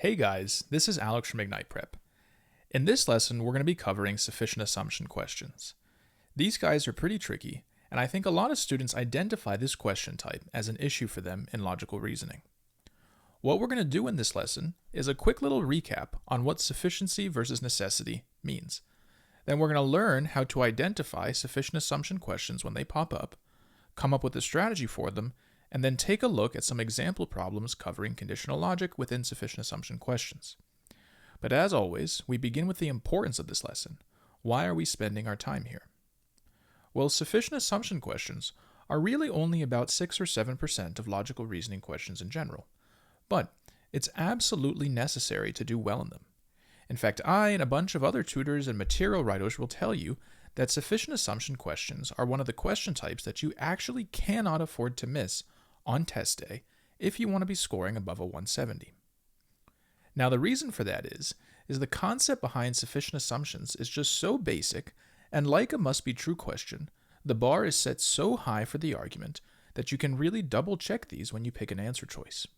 Hey guys, this is Alex from Ignite Prep. In this lesson, we're going to be covering sufficient assumption questions. These guys are pretty tricky, and I think a lot of students identify this question type as an issue for them in logical reasoning. What we're going to do in this lesson is a quick little recap on what sufficiency versus necessity means. Then we're going to learn how to identify sufficient assumption questions when they pop up, come up with a strategy for them, and then take a look at some example problems covering conditional logic within sufficient assumption questions. But as always, we begin with the importance of this lesson. Why are we spending our time here? Well, sufficient assumption questions are really only about 6 or 7% of logical reasoning questions in general, but it's absolutely necessary to do well in them. In fact, I and a bunch of other tutors and material writers will tell you that sufficient assumption questions are one of the question types that you actually cannot afford to miss on test day if you want to be scoring above a 170. Now, the reason for that is the concept behind sufficient assumptions is just so basic, and like a must-be-true question, the bar is set so high for the argument that you can really double-check these when you pick an answer choice.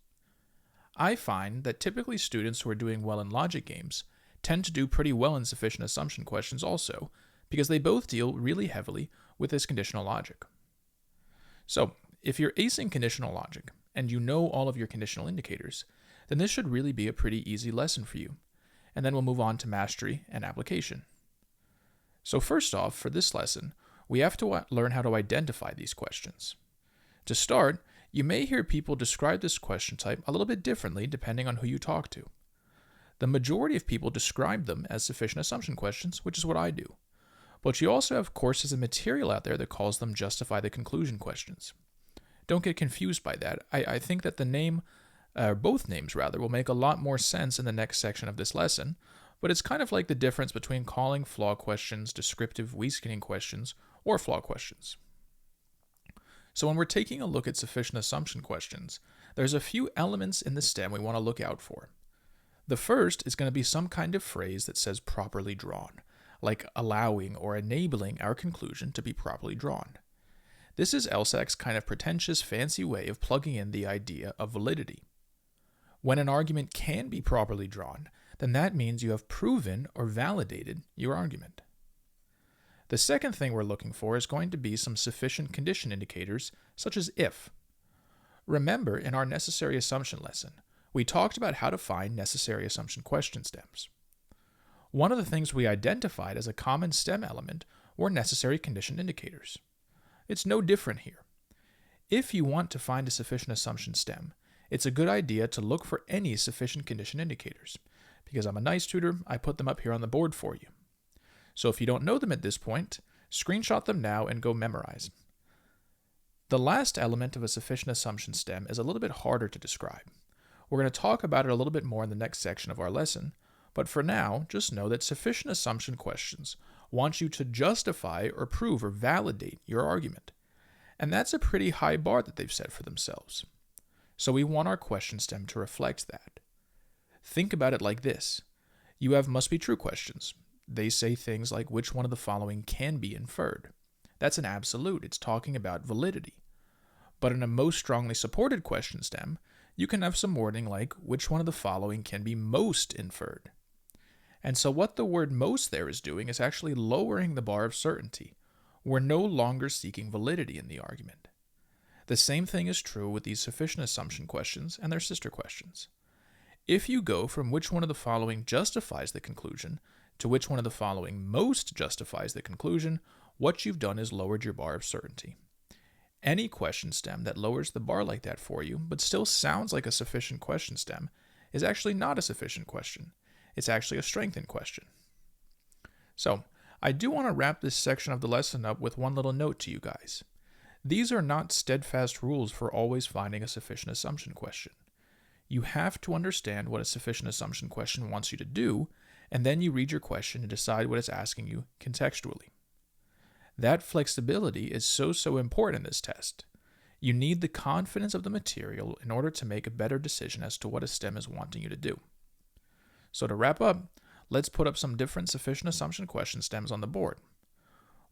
I find that typically students who are doing well in logic games tend to do pretty well in sufficient assumption questions also, because they both deal really heavily with this conditional logic. So, if you're acing conditional logic, and you know all of your conditional indicators, then this should really be a pretty easy lesson for you. And then we'll move on to mastery and application. So first off, for this lesson, we have to learn how to identify these questions. To start, you may hear people describe this question type a little bit differently depending on who you talk to. The majority of people describe them as sufficient assumption questions, which is what I do. But you also have courses and material out there that calls them justify the conclusion questions. Don't get confused by that. I think that the name, both names rather, will make a lot more sense in the next section of this lesson, but it's kind of like the difference between calling flaw questions descriptive weak-skinning questions or flaw questions. So when we're taking a look at sufficient assumption questions, there's a few elements in the stem we want to look out for. The first is going to be some kind of phrase that says properly drawn, like allowing or enabling our conclusion to be properly drawn. This is LSAC's kind of pretentious, fancy way of plugging in the idea of validity. When an argument can be properly drawn, then that means you have proven or validated your argument. The second thing we're looking for is going to be some sufficient condition indicators, such as if. Remember, in our necessary assumption lesson, we talked about how to find necessary assumption question stems. One of the things we identified as a common stem element were necessary condition indicators. It's no different here. If you want to find a sufficient assumption stem, it's a good idea to look for any sufficient condition indicators. Because I'm a nice tutor, I put them up here on the board for you. So if you don't know them at this point, screenshot them now and go memorize. The last element of a sufficient assumption stem is a little bit harder to describe. We're going to talk about it a little bit more in the next section of our lesson, but for now, just know that sufficient assumption questions want you to justify or prove or validate your argument. And that's a pretty high bar that they've set for themselves. So we want our question stem to reflect that. Think about it like this. You have must-be-true questions. They say things like which one of the following can be inferred. That's an absolute. It's talking about validity. But in a most strongly supported question stem, you can have some wording like which one of the following can be most inferred. And so what the word most there is doing is actually lowering the bar of certainty. We're no longer seeking validity in the argument. The same thing is true with these sufficient assumption questions and their sister questions. If you go from which one of the following justifies the conclusion to which one of the following most justifies the conclusion, what you've done is lowered your bar of certainty. Any question stem that lowers the bar like that for you, but still sounds like a sufficient question stem, is actually not a sufficient question. It's actually a strengthened question. So, I do want to wrap this section of the lesson up with one little note to you guys. These are not steadfast rules for always finding a sufficient assumption question. You have to understand what a sufficient assumption question wants you to do, and then you read your question and decide what it's asking you contextually. That flexibility is so important in this test. You need the confidence of the material in order to make a better decision as to what a stem is wanting you to do. So to wrap up, let's put up some different sufficient assumption question stems on the board.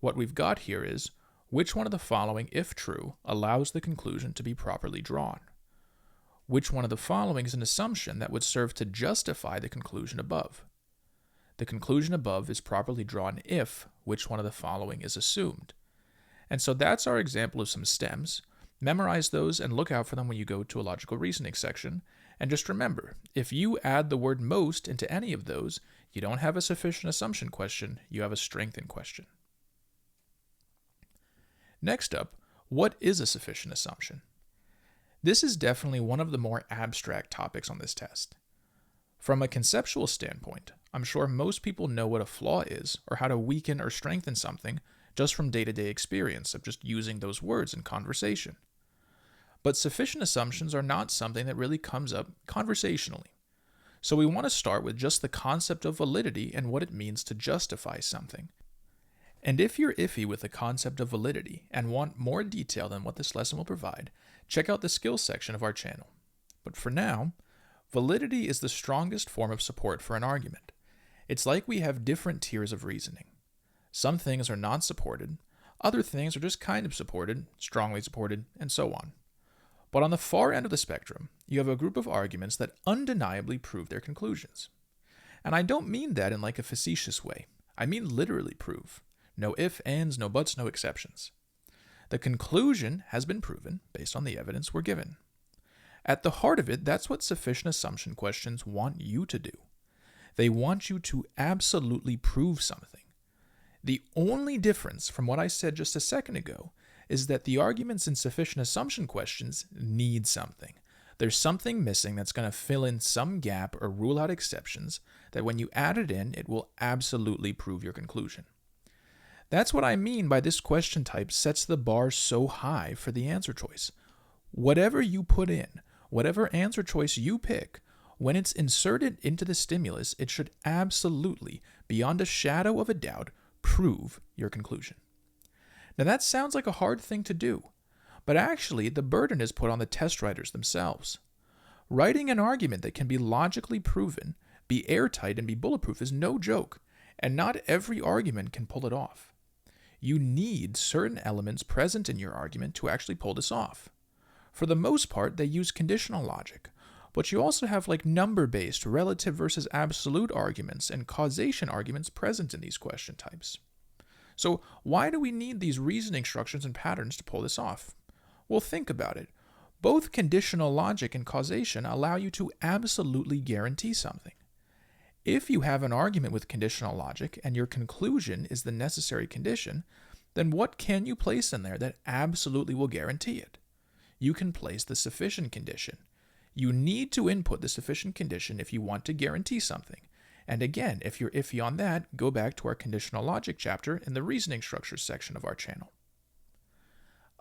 What we've got here is, which one of the following, if true, allows the conclusion to be properly drawn? which one of the following is an assumption that would serve to justify the conclusion above? The conclusion above is properly drawn if which one of the following is assumed. And so that's our example of some stems. Memorize those and look out for them when you go to a logical reasoning section. And just remember, if you add the word most into any of those, you don't have a sufficient assumption question, you have a strengthened question. Next up, what is a sufficient assumption? This is definitely one of the more abstract topics on this test. From a conceptual standpoint, I'm sure most people know what a flaw is or how to weaken or strengthen something just from day-to-day experience of just using those words in conversation. But sufficient assumptions are not something that really comes up conversationally. So we want to start with just the concept of validity and what it means to justify something. And if you're iffy with the concept of validity and want more detail than what this lesson will provide, check out the skills section of our channel. But for now, validity is the strongest form of support for an argument. It's like we have different tiers of reasoning. Some things are not supported, other things are just kind of supported, strongly supported, and so on. But on the far end of the spectrum, you have a group of arguments that undeniably prove their conclusions. And I don't mean that in like a facetious way. I mean literally prove. No ifs, ands, no buts, no exceptions. The conclusion has been proven based on the evidence we're given. At the heart of it, that's what sufficient assumption questions want you to do. They want you to absolutely prove something. The only difference from what I said just a second ago is that the arguments in sufficient assumption questions need something. There's something missing that's going to fill in some gap or rule out exceptions that when you add it in, it will absolutely prove your conclusion. That's what I mean by this question type sets the bar so high for the answer choice. Whatever you put in, whatever answer choice you pick, when it's inserted into the stimulus, it should absolutely, beyond a shadow of a doubt, prove your conclusion. Now that sounds like a hard thing to do, but actually the burden is put on the test writers themselves. Writing an argument that can be logically proven, be airtight, and be bulletproof is no joke, and not every argument can pull it off. You need certain elements present in your argument to actually pull this off. For the most part, they use conditional logic, but you also have like number-based, relative versus absolute arguments and causation arguments present in these question types. So why do we need these reasoning structures and patterns to pull this off? Well, think about it. Both conditional logic and causation allow you to absolutely guarantee something. If you have an argument with conditional logic and your conclusion is the necessary condition, then what can you place in there that absolutely will guarantee it? You can place the sufficient condition. You need to input the sufficient condition if you want to guarantee something. And again, if you're iffy on that, go back to our conditional logic chapter in the reasoning structures section of our channel.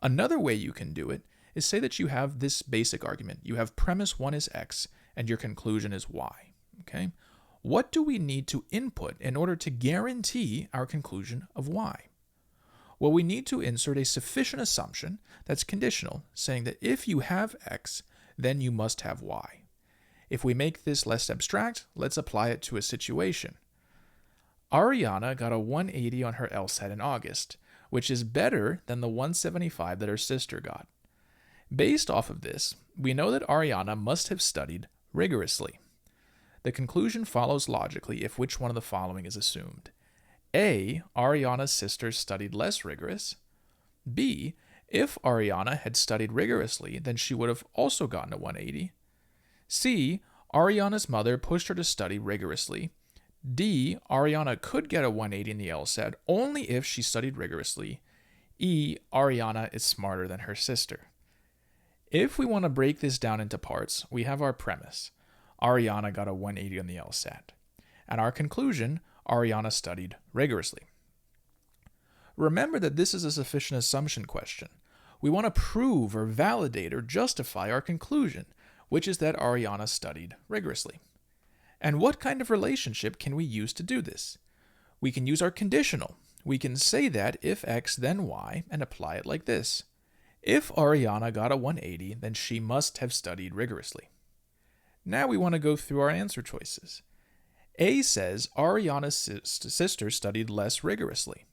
Another way you can do it is say that you have this basic argument. You have premise 1 is X and your conclusion is Y. Okay? What do we need to input in order to guarantee our conclusion of Y? Well, we need to insert a sufficient assumption that's conditional, saying that if you have X, then you must have Y. If we make this less abstract, let's apply it to a situation. Ariana got a 180 on her LSAT in August, which is better than the 175 that her sister got. Based off of this, we know that Ariana must have studied rigorously. The conclusion follows logically if which one of the following is assumed. A, Ariana's sister studied less rigorous. B, if Ariana had studied rigorously, then she would have also gotten a 180. C, Ariana's mother pushed her to study rigorously. D, Ariana could get a 180 in the LSAT only if she studied rigorously. E, Ariana is smarter than her sister. If we want to break this down into parts, we have our premise. Ariana got a 180 on the LSAT. And our conclusion, Ariana studied rigorously. Remember that this is a sufficient assumption question. We want to prove or validate or justify our conclusion, which is that Ariana studied rigorously. And what kind of relationship can we use to do this? We can use our conditional. We can say that if X, then Y, and apply it like this. If Ariana got a 180, then she must have studied rigorously. Now we want to go through our answer choices. A says Ariana's sister studied less rigorously.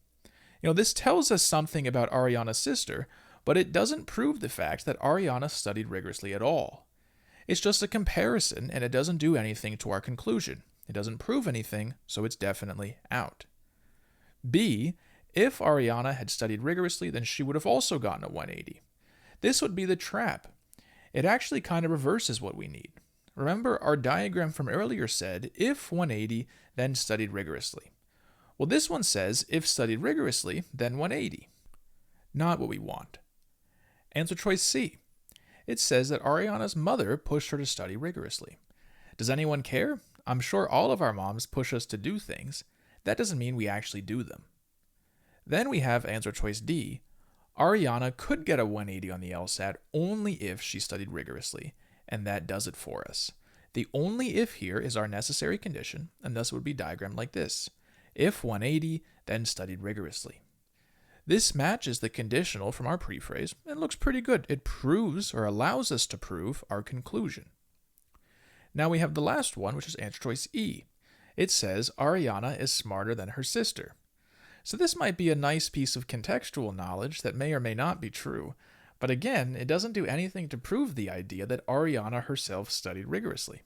This tells us something about Ariana's sister, but it doesn't prove the fact that Ariana studied rigorously at all. It's just a comparison, and it doesn't do anything to our conclusion. It doesn't prove anything, so it's definitely out. B, if Ariana had studied rigorously, then she would have also gotten a 180. This would be the trap. It actually kind of reverses what we need. Remember, our diagram from earlier said, if 180, then studied rigorously. Well, this one says, if studied rigorously, then 180. Not what we want. Answer choice C. It says that Ariana's mother pushed her to study rigorously. Does anyone care? I'm sure all of our moms push us to do things. That doesn't mean we actually do them. Then we have answer choice D. Ariana could get a 180 on the LSAT only if she studied rigorously, and that does it for us. The only if here is our necessary condition, and thus it would be diagrammed like this. If 180, then studied rigorously. This matches the conditional from our prephrase and looks pretty good. It proves or allows us to prove our conclusion. Now we have the last one, which is answer choice E. It says Ariana is smarter than her sister. So this might be a nice piece of contextual knowledge that may or may not be true, but again, it doesn't do anything to prove the idea that Ariana herself studied rigorously.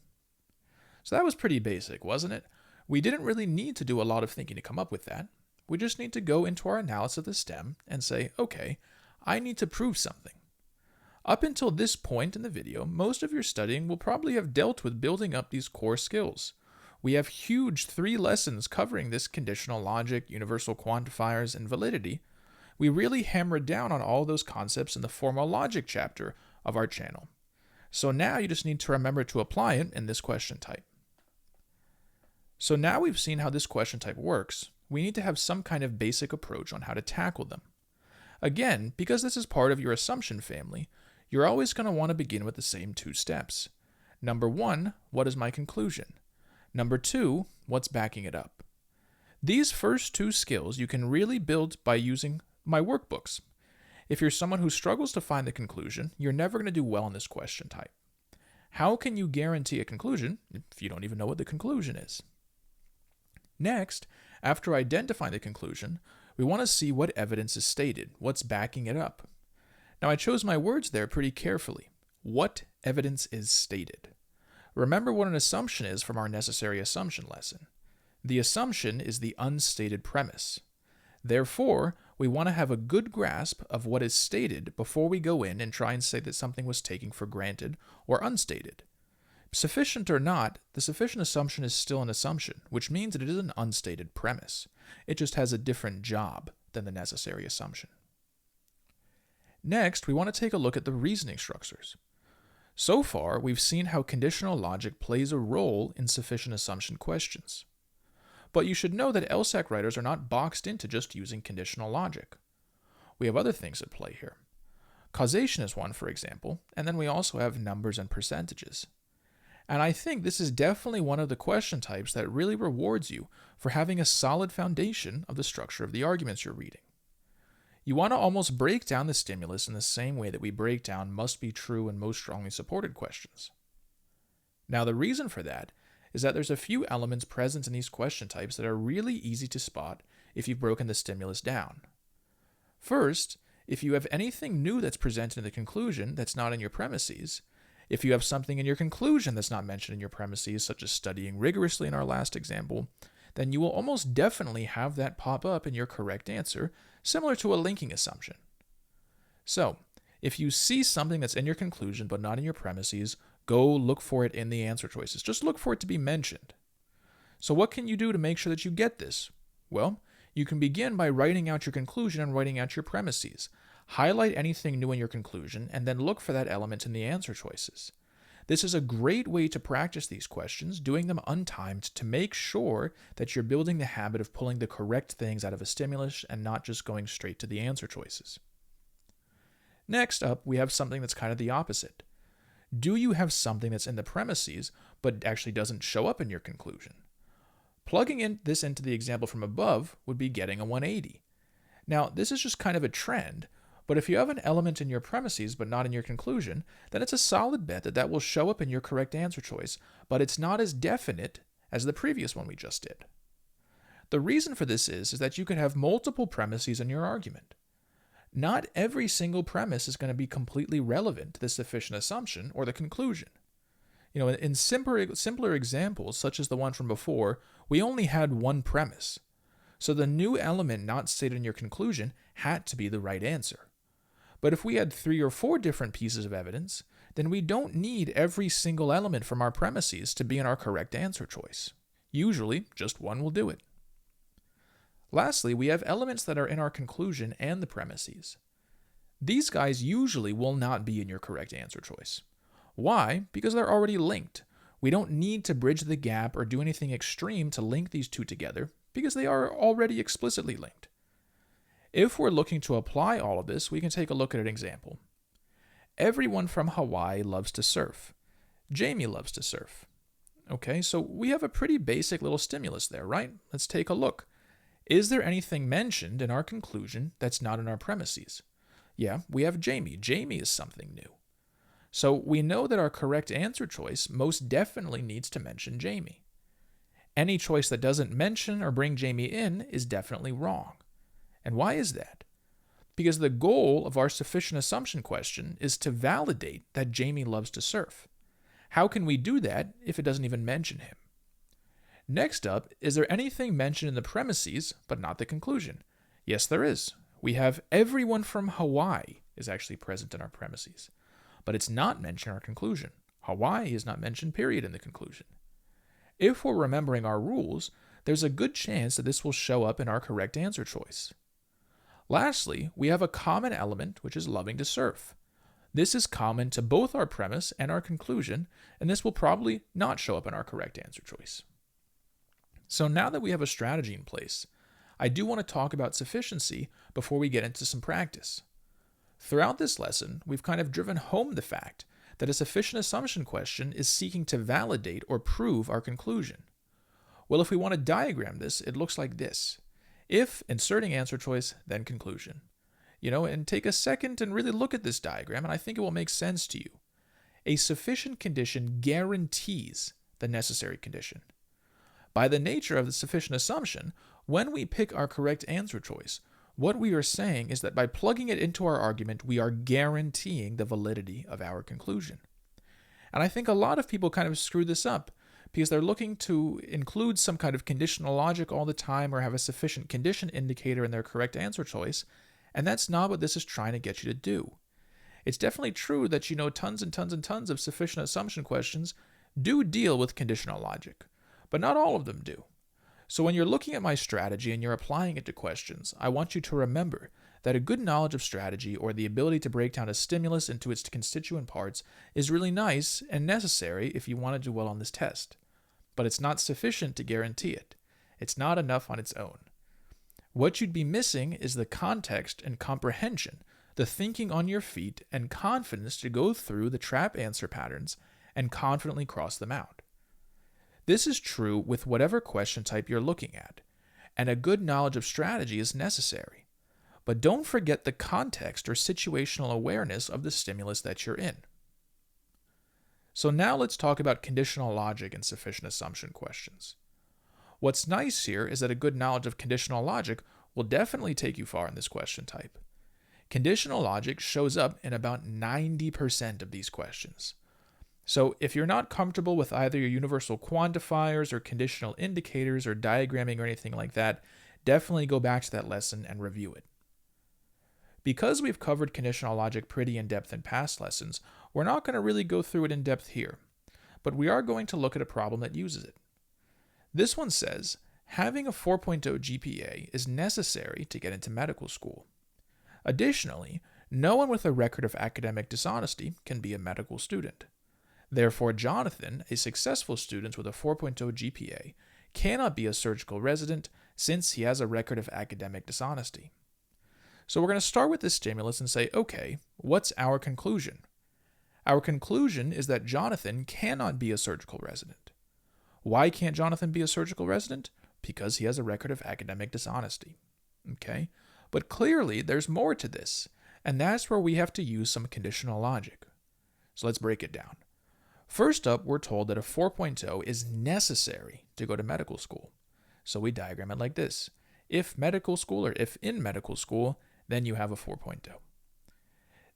So that was pretty basic, wasn't it? We didn't really need to do a lot of thinking to come up with that. We just need to go into our analysis of the stem and say, okay, I need to prove something. Up until this point in the video, most of your studying will probably have dealt with building up these core skills. We have huge 3 lessons covering this conditional logic, universal quantifiers, and validity. We really hammered down on all those concepts in the formal logic chapter of our channel. So now you just need to remember to apply it in this question type. So now we've seen how this question type works, we need to have some kind of basic approach on how to tackle them. Again, because this is part of your assumption family, you're always going to want to begin with the same 2 steps. Number 1, what is my conclusion? Number 2, what's backing it up? These first 2 skills you can really build by using my workbooks. If you're someone who struggles to find the conclusion, you're never going to do well in this question type. How can you guarantee a conclusion if you don't even know what the conclusion is? Next, after identifying the conclusion, we want to see what evidence is stated, what's backing it up. Now, I chose my words there pretty carefully. What evidence is stated? Remember what an assumption is from our necessary assumption lesson. The assumption is the unstated premise. Therefore, we want to have a good grasp of what is stated before we go in and try and say that something was taken for granted or unstated. Sufficient or not, the sufficient assumption is still an assumption, which means that it is an unstated premise. It just has a different job than the necessary assumption. Next, we want to take a look at the reasoning structures. So far, we've seen how conditional logic plays a role in sufficient assumption questions. But you should know that LSAT writers are not boxed into just using conditional logic. We have other things at play here. Causation is one, for example, and then we also have numbers and percentages. And I think this is definitely one of the question types that really rewards you for having a solid foundation of the structure of the arguments you're reading. You want to almost break down the stimulus in the same way that we break down must be true and most strongly supported questions. Now, the reason for that is that there's a few elements present in these question types that are really easy to spot if you've broken the stimulus down. First, if you have anything new that's presented in the conclusion that's not in your premises, if you have something in your conclusion that's not mentioned in your premises, such as studying rigorously in our last example, then you will almost definitely have that pop up in your correct answer, similar to a linking assumption. So, if you see something that's in your conclusion but not in your premises, go look for it in the answer choices. Just look for it to be mentioned. So what can you do to make sure that you get this? Well, you can begin by writing out your conclusion and writing out your premises. Highlight anything new in your conclusion, and then look for that element in the answer choices. This is a great way to practice these questions, doing them untimed to make sure that you're building the habit of pulling the correct things out of a stimulus and not just going straight to the answer choices. Next up, we have something that's kind of the opposite. Do you have something that's in the premises but actually doesn't show up in your conclusion? Plugging this into the example from above would be getting a 180. Now, this is just kind of a trend, but if you have an element in your premises but not in your conclusion, then it's a solid bet that that will show up in your correct answer choice, but it's not as definite as the previous one we just did. The reason for this is that you could have multiple premises in your argument. Not every single premise is going to be completely relevant to the sufficient assumption or the conclusion. In simpler examples, such as the one from before, we only had one premise. So the new element not stated in your conclusion had to be the right answer. But if we had 3 or 4 different pieces of evidence, then we don't need every single element from our premises to be in our correct answer choice. Usually, just one will do it. Lastly, we have elements that are in our conclusion and the premises. These guys usually will not be in your correct answer choice. Why? Because they're already linked. We don't need to bridge the gap or do anything extreme to link these two together because they are already explicitly linked. If we're looking to apply all of this, we can take a look at an example. Everyone from Hawaii loves to surf. Jamie loves to surf. Okay, so we have a pretty basic little stimulus there, right? Let's take a look. Is there anything mentioned in our conclusion that's not in our premises? Yeah, we have Jamie. Jamie is something new. So we know that our correct answer choice most definitely needs to mention Jamie. Any choice that doesn't mention or bring Jamie in is definitely wrong. And why is that? Because the goal of our sufficient assumption question is to validate that Jamie loves to surf. How can we do that if it doesn't even mention him? Next up, is there anything mentioned in the premises but not the conclusion? Yes, there is. We have everyone from Hawaii is actually present in our premises, but it's not mentioned in our conclusion. Hawaii is not mentioned, period, in the conclusion. If we're remembering our rules, there's a good chance that this will show up in our correct answer choice. Lastly, we have a common element, which is loving to surf. This is common to both our premise and our conclusion, and this will probably not show up in our correct answer choice. So now that we have a strategy in place, I do want to talk about sufficiency before we get into some practice. Throughout this lesson, we've kind of driven home the fact that a sufficient assumption question is seeking to validate or prove our conclusion. Well, if we want to diagram this, it looks like this. If, inserting answer choice, then conclusion. And take a second and really look at this diagram, and I think it will make sense to you. A sufficient condition guarantees the necessary condition. By the nature of the sufficient assumption, when we pick our correct answer choice, what we are saying is that by plugging it into our argument, we are guaranteeing the validity of our conclusion. And I think a lot of people kind of screw this up because they're looking to include some kind of conditional logic all the time or have a sufficient condition indicator in their correct answer choice, and that's not what this is trying to get you to do. It's definitely true that tons and tons and tons of sufficient assumption questions do deal with conditional logic, but not all of them do. So when you're looking at my strategy and you're applying it to questions, I want you to remember that a good knowledge of strategy or the ability to break down a stimulus into its constituent parts is really nice and necessary if you want to do well on this test. But it's not sufficient to guarantee it. It's not enough on its own. What you'd be missing is the context and comprehension, the thinking on your feet, and confidence to go through the trap answer patterns and confidently cross them out. This is true with whatever question type you're looking at, and a good knowledge of strategy is necessary. But don't forget the context or situational awareness of the stimulus that you're in. So now let's talk about conditional logic and sufficient assumption questions. What's nice here is that a good knowledge of conditional logic will definitely take you far in this question type. Conditional logic shows up in about 90% of these questions. So if you're not comfortable with either your universal quantifiers or conditional indicators or diagramming or anything like that, definitely go back to that lesson and review it. Because we've covered conditional logic pretty in depth in past lessons, we're not going to really go through it in depth here, but we are going to look at a problem that uses it. This one says, having a 4.0 GPA is necessary to get into medical school. Additionally, no one with a record of academic dishonesty can be a medical student. Therefore, Jonathan, a successful student with a 4.0 GPA, cannot be a surgical resident since he has a record of academic dishonesty. So we're going to start with this stimulus and say, okay, what's our conclusion? Our conclusion is that Jonathan cannot be a surgical resident. Why can't Jonathan be a surgical resident? Because he has a record of academic dishonesty. Okay? But clearly, there's more to this, and that's where we have to use some conditional logic. So let's break it down. First up, we're told that a 4.0 is necessary to go to medical school. So we diagram it like this. If medical school or if in medical school, then you have a 4.0.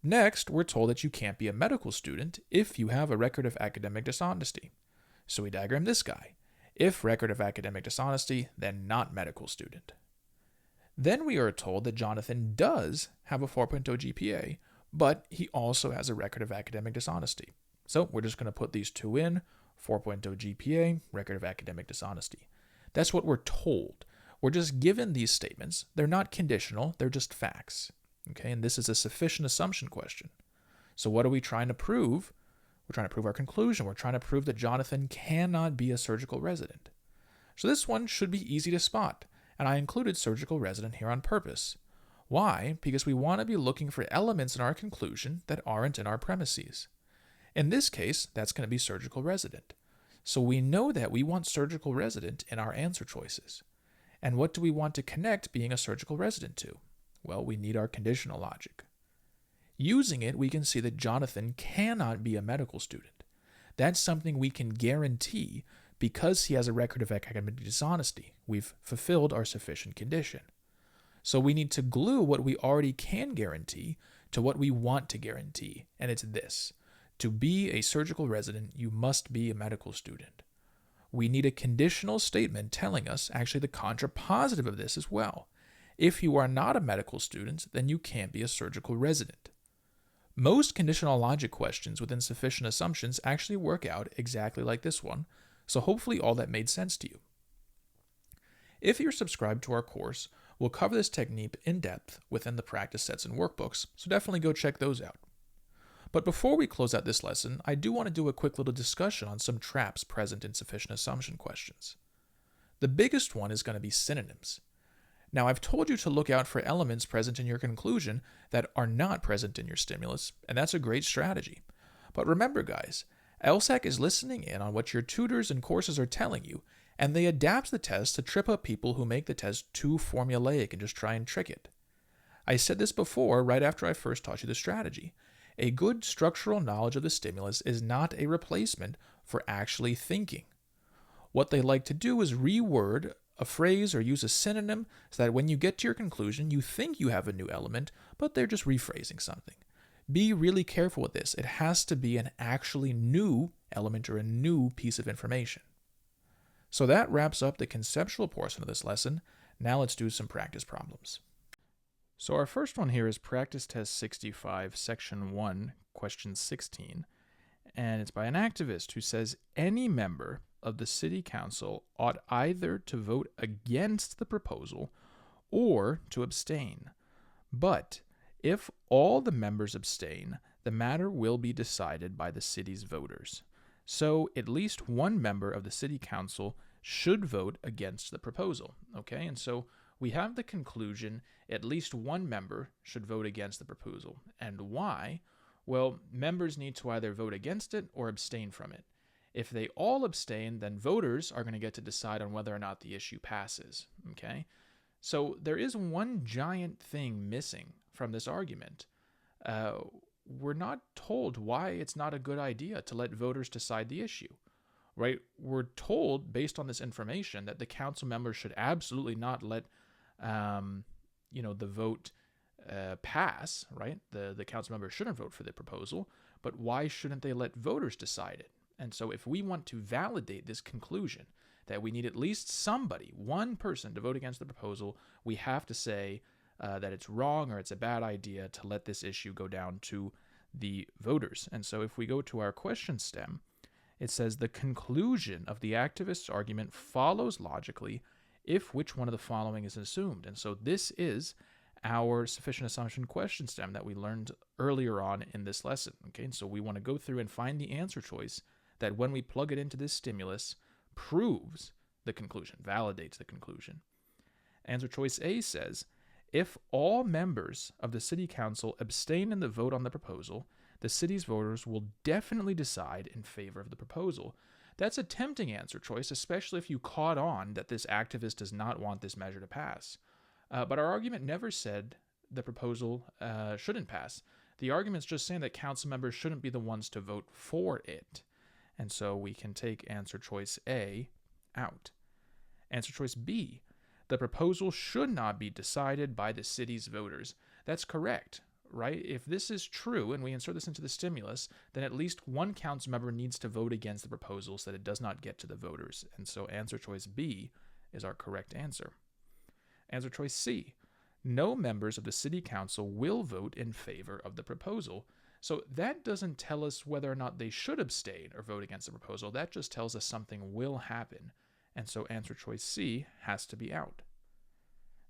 Next, we're told that you can't be a medical student if you have a record of academic dishonesty. So we diagram this guy. If record of academic dishonesty, then not medical student. Then we are told that Jonathan does have a 4.0 GPA, but he also has a record of academic dishonesty. So we're just going to put these two in, 4.0 GPA, record of academic dishonesty. That's what we're told. We're just given these statements. They're not conditional, they're just facts. Okay, and this is a sufficient assumption question. So what are we trying to prove? We're trying to prove our conclusion. We're trying to prove that Jonathan cannot be a surgical resident. So this one should be easy to spot, and I included surgical resident here on purpose. Why? Because we want to be looking for elements in our conclusion that aren't in our premises. In this case, that's going to be surgical resident. So we know that we want surgical resident in our answer choices. And what do we want to connect being a surgical resident to? Well, we need our conditional logic. Using it, we can see that Jonathan cannot be a medical student. That's something we can guarantee because he has a record of academic dishonesty. We've fulfilled our sufficient condition. So we need to glue what we already can guarantee to what we want to guarantee, and it's this. To be a surgical resident, you must be a medical student. We need a conditional statement telling us actually the contrapositive of this as well. If you are not a medical student, then you can't be a surgical resident. Most conditional logic questions within sufficient assumptions actually work out exactly like this one, so hopefully all that made sense to you. If you're subscribed to our course, we'll cover this technique in depth within the practice sets and workbooks, so definitely go check those out. But before we close out this lesson, I do want to do a quick little discussion on some traps present in sufficient assumption questions. The biggest one is going to be synonyms. Now, I've told you to look out for elements present in your conclusion that are not present in your stimulus, and that's a great strategy. But remember, guys, LSAC is listening in on what your tutors and courses are telling you, and they adapt the test to trip up people who make the test too formulaic and just try and trick it. I said this before, right after I first taught you the strategy. A good structural knowledge of the stimulus is not a replacement for actually thinking. What they like to do is reword a phrase or use a synonym so that when you get to your conclusion, you think you have a new element, but they're just rephrasing something. Be really careful with this. It has to be an actually new element or a new piece of information. So that wraps up the conceptual portion of this lesson. Now let's do some practice problems. So our first one here is Practice Test 65, Section 1, Question 16. And it's by an activist who says any member of the city council ought either to vote against the proposal or to abstain. But if all the members abstain, the matter will be decided by the city's voters. So at least one member of the city council should vote against the proposal. Okay, and so we have the conclusion at least one member should vote against the proposal. And why? Well, members need to either vote against it or abstain from it. If they all abstain, then voters are going to get to decide on whether or not the issue passes. Okay? So there is one giant thing missing from this argument. We're not told why it's not a good idea to let voters decide the issue. Right? We're told, based on this information, that the council members should absolutely not let the vote pass, right? The council members shouldn't vote for the proposal, but why shouldn't they let voters decide it? And so if we want to validate this conclusion that we need at least somebody, one person, to vote against the proposal, we have to say that it's wrong or it's a bad idea to let this issue go down to the voters. And so if we go to our question stem, it says the conclusion of the activist's argument follows logically if which one of the following is assumed. And so this is our sufficient assumption question stem that we learned earlier on in this lesson. Okay, and so we want to go through and find the answer choice that when we plug it into this stimulus proves the conclusion, validates the conclusion. Answer choice A says, if all members of the city council abstain in the vote on the proposal, the city's voters will definitely decide in favor of the proposal. That's a tempting answer choice, especially if you caught on that this activist does not want this measure to pass. But our argument never said the proposal shouldn't pass. The argument's just saying that council members shouldn't be the ones to vote for it. And so we can take answer choice A out. Answer choice B, the proposal should not be decided by the city's voters. That's correct, right? If this is true and we insert this into the stimulus, then at least one council member needs to vote against the proposal so that it does not get to the voters. And so answer choice B is our correct answer. Answer choice C. No members of the city council will vote in favor of the proposal. So that doesn't tell us whether or not they should abstain or vote against the proposal. That just tells us something will happen. And so answer choice C has to be out.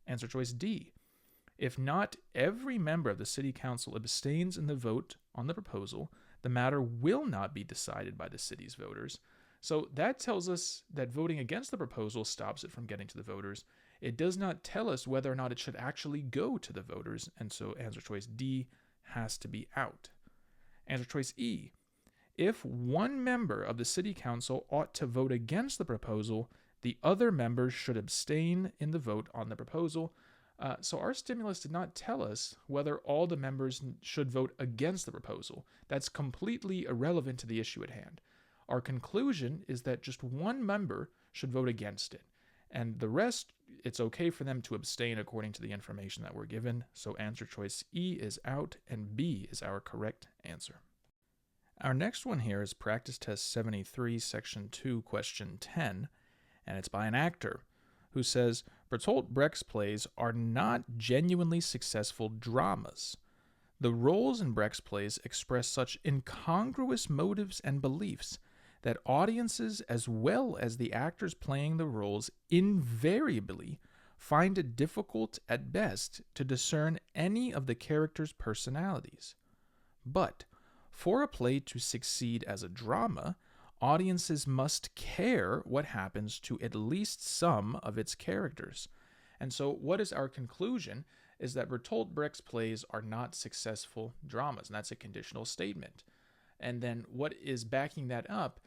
Answer choice D. If not every member of the city council abstains in the vote on the proposal, the matter will not be decided by the city's voters. So that tells us that voting against the proposal stops it from getting to the voters. It does not tell us whether or not it should actually go to the voters, and so answer choice D has to be out. Answer choice E. If one member of the city council ought to vote against the proposal, the other members should abstain in the vote on the proposal. So our stimulus did not tell us whether all the members should vote against the proposal. That's completely irrelevant to the issue at hand. Our conclusion is that just one member should vote against it, and the rest, it's okay for them to abstain according to the information that we're given. So answer choice E is out, and B is our correct answer. Our next one here is Practice Test 73, Section 2, Question 10, and it's by an actor who says, Bertolt Brecht's plays are not genuinely successful dramas. The roles in Brecht's plays express such incongruous motives and beliefs that audiences, as well as the actors playing the roles, invariably find it difficult at best to discern any of the characters' personalities. But for a play to succeed as a drama, audiences must care what happens to at least some of its characters. And so what is our conclusion is that Bertolt Brecht's plays are not successful dramas, and that's a conditional statement. And then what is backing that up?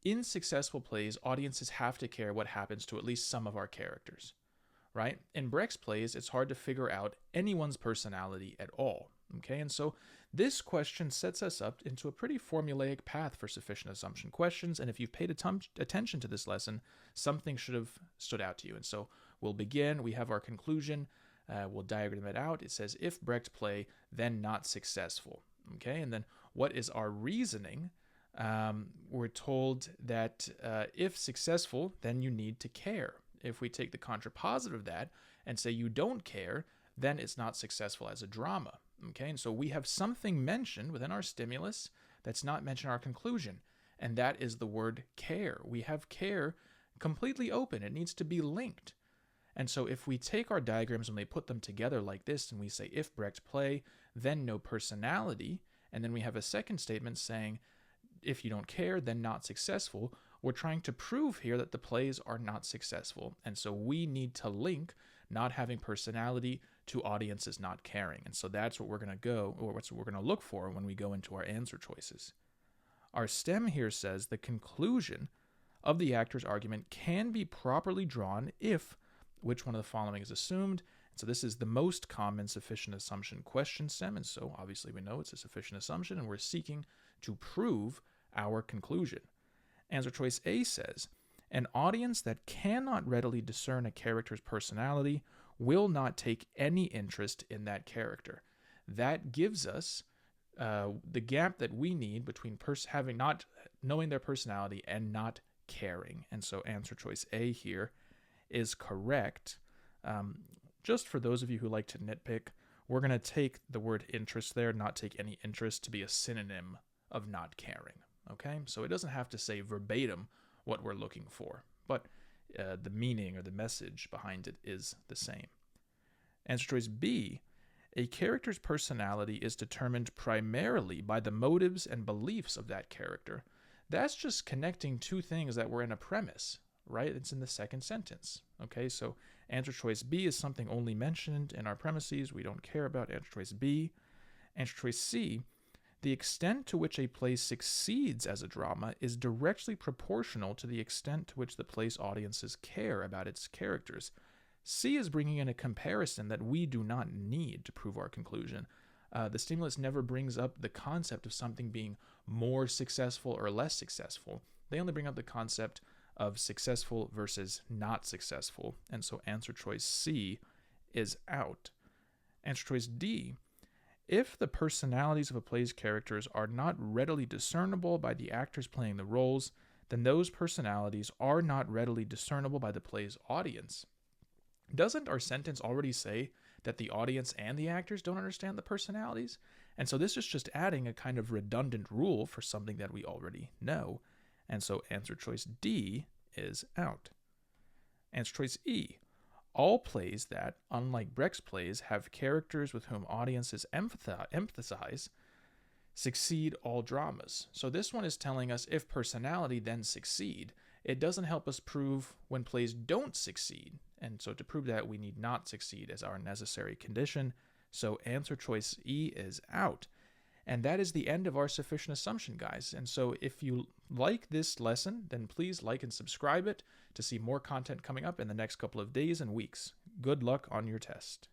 In successful plays, audiences have to care what happens to at least some of our characters, right? In Brecht's plays, it's hard to figure out anyone's personality at all, okay? And so this question sets us up into a pretty formulaic path for sufficient assumption questions, and if you've paid attention to this lesson, something should have stood out to you. And so we'll begin, we have our conclusion, we'll diagram it out. It says, if Brecht play, then not successful, okay? And then what is our reasoning? We're told that if successful, then you need to care. If we take the contrapositive of that and say you don't care, then it's not successful as a drama. Okay, and so we have something mentioned within our stimulus that's not mentioned in our conclusion, and that is the word care. We have care completely open. It needs to be linked. And so if we take our diagrams and we put them together like this, and we say if Brecht play, then no personality, and then we have a second statement saying if you don't care, then not successful, we're trying to prove here that the plays are not successful. And so we need to link not having personality to audiences not caring. And so that's what we're going to look for when we go into our answer choices. Our stem here says the conclusion of the actor's argument can be properly drawn if which one of the following is assumed. So this is the most common sufficient assumption question stem, and so obviously we know it's a sufficient assumption, and we're seeking to prove our conclusion. Answer choice A says, an audience that cannot readily discern a character's personality will not take any interest in that character. That gives us the gap that we need between having not knowing their personality and not caring. And so answer choice A here is correct. Just for those of you who like to nitpick, we're going to take the word interest there, not take any interest, to be a synonym of not caring. Okay, so it doesn't have to say verbatim what we're looking for, but the meaning or the message behind it is the same. Answer choice B, a character's personality is determined primarily by the motives and beliefs of that character. That's just connecting two things that were in a premise, right? It's in the second sentence. Okay, so answer choice B is something only mentioned in our premises. We don't care about answer choice B. Answer choice C, the extent to which a play succeeds as a drama is directly proportional to the extent to which the play's audiences care about its characters. C is bringing in a comparison that we do not need to prove our conclusion. The stimulus never brings up the concept of something being more successful or less successful. They only bring up the concept of successful versus not successful, and so answer choice C is out. Answer choice D, If the personalities of a play's characters are not readily discernible by the actors playing the roles, then those personalities are not readily discernible by the play's audience. Doesn't our sentence already say that the audience and the actors don't understand the personalities? And so this is just adding a kind of redundant rule for something that we already know. And so answer choice D is out. Answer choice E. All plays that, unlike Brecht's plays, have characters with whom audiences empathize succeed all dramas. So this one is telling us if personality then succeed. It doesn't help us prove when plays don't succeed. And so to prove that, we need not succeed as our necessary condition. So answer choice E is out. And that is the end of our sufficient assumption, guys. And so if you like this lesson, then please like and subscribe it to see more content coming up in the next couple of days and weeks. Good luck on your test.